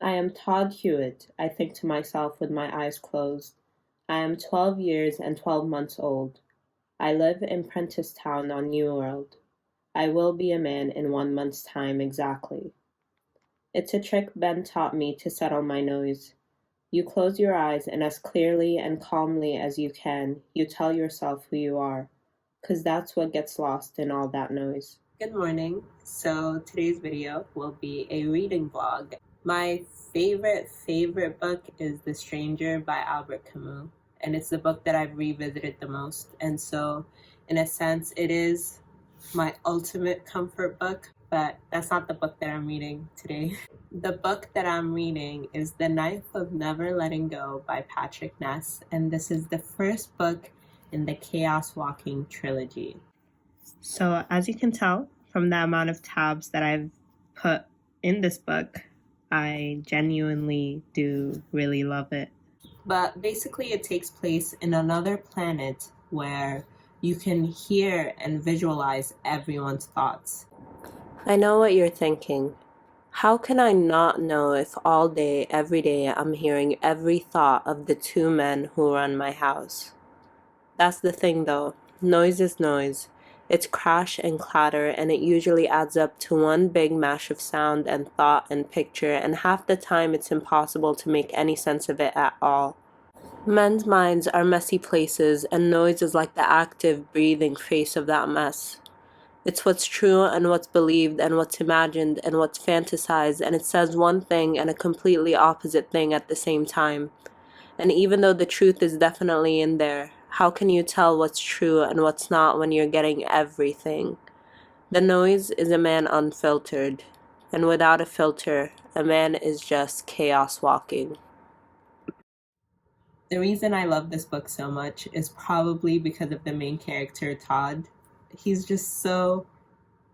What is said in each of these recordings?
I am Todd Hewitt, I think to myself with my eyes closed. I am 12 years and 12 months old. I live in Prentice Town on New World. I will be a man in 1 month's time exactly. It's a trick Ben taught me to settle my noise. You close your eyes and as clearly and calmly as you can, you tell yourself who you are, 'cause that's what gets lost in all that noise. Good morning. So today's video will be a reading vlog. My favorite book is The Stranger by Albert Camus, and it's the book that I've revisited the most. And so, in a sense, it is my ultimate comfort book, but that's not the book that I'm reading today. The book that I'm reading is The Knife of Never Letting Go by Patrick Ness, and this is the first book in the Chaos Walking trilogy. So, as you can tell from the amount of tabs that I've put in this book, I genuinely do really love it. But basically, it takes place in another planet where you can hear and visualize everyone's thoughts. I know what you're thinking. How can I not know if all day, every day, I'm hearing every thought of the two men who run my house? That's the thing though. Noise is noise. It's crash and clatter, and it usually adds up to one big mash of sound and thought and picture, and half the time it's impossible to make any sense of it at all. Men's minds are messy places, and noise is like the active, breathing face of that mess. It's what's true and what's believed and what's imagined and what's fantasized, and it says one thing and a completely opposite thing at the same time. And even though the truth is definitely in there, how can you tell what's true and what's not when you're getting everything? The noise is a man unfiltered, and without a filter, a man is just chaos walking. The reason I love this book so much is probably because of the main character, Todd. He's just so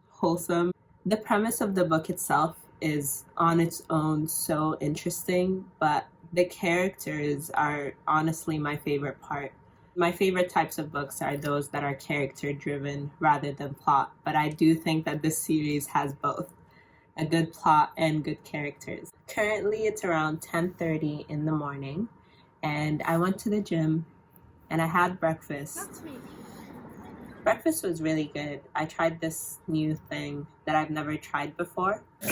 wholesome. The premise of the book itself is on its own so interesting, but the characters are honestly my favorite part. My favorite types of books are those that are character driven rather than plot, but I do think that this series has both a good plot and good characters. Currently it's around 10:30 in the morning, and I went to the gym and I had breakfast. Breakfast was really good. I tried this new thing that I've never tried before. I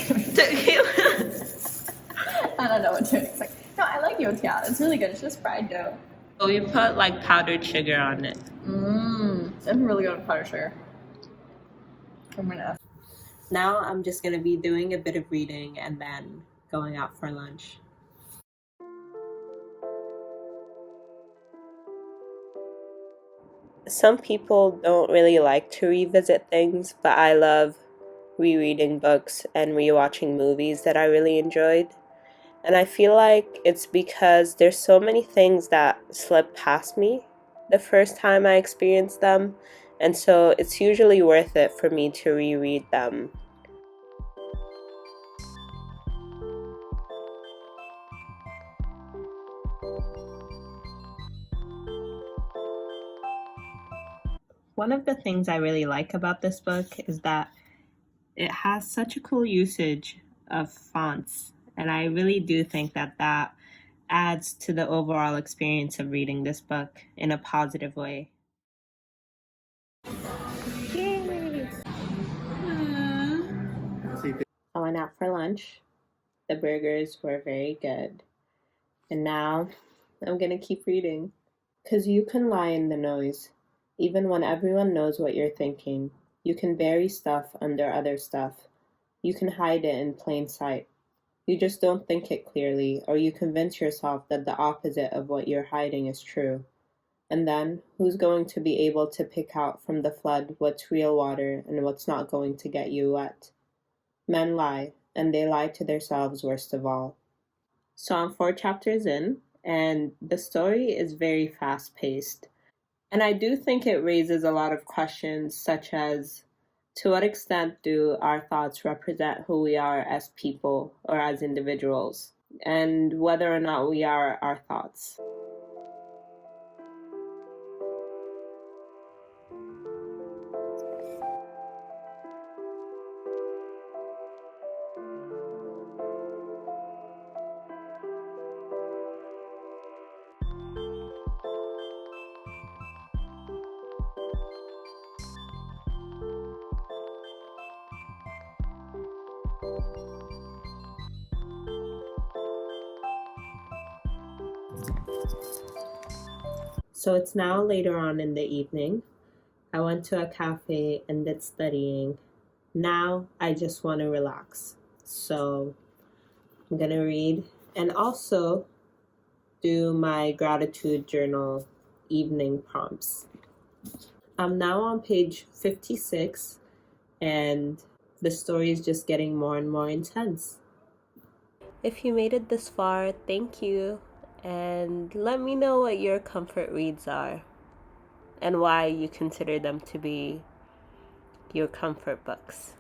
don't know what to expect. No, I like youtiao. It's really good. It's just fried dough. So we put like powdered sugar on it. I'm really good with powdered sugar. I'm gonna ask. Now I'm just gonna be doing a bit of reading and then going out for lunch. Some people don't really like to revisit things, but I love rereading books and rewatching movies that I really enjoyed. And I feel like it's because there's so many things that slip past me the first time I experienced them, and so it's usually worth it for me to reread them. One of the things I really like about this book is that it has such a cool usage of fonts, and I really do think that that adds to the overall experience of reading this book in a positive way. Yay! I went out for lunch. The burgers were very good. And now I'm gonna keep reading. 'Cause you can lie in the noise, even when everyone knows what you're thinking. You can bury stuff under other stuff. You can hide it in plain sight. You just don't think it clearly, or you convince yourself that the opposite of what you're hiding is true. And then, who's going to be able to pick out from the flood what's real water and what's not going to get you wet? Men lie, and they lie to themselves worst of all. So I'm 4 chapters in, and the story is very fast paced. And I do think it raises a lot of questions, such as to what extent do our thoughts represent who we are as people or as individuals, and whether or not we are our thoughts. So it's now later on in the evening. I went to a cafe and did studying. Now I just want to relax. So I'm going to read and also do my gratitude journal evening prompts. I'm now on page 56 and the story is just getting more and more intense. If you made it this far, thank you. And let me know what your comfort reads are and why you consider them to be your comfort books.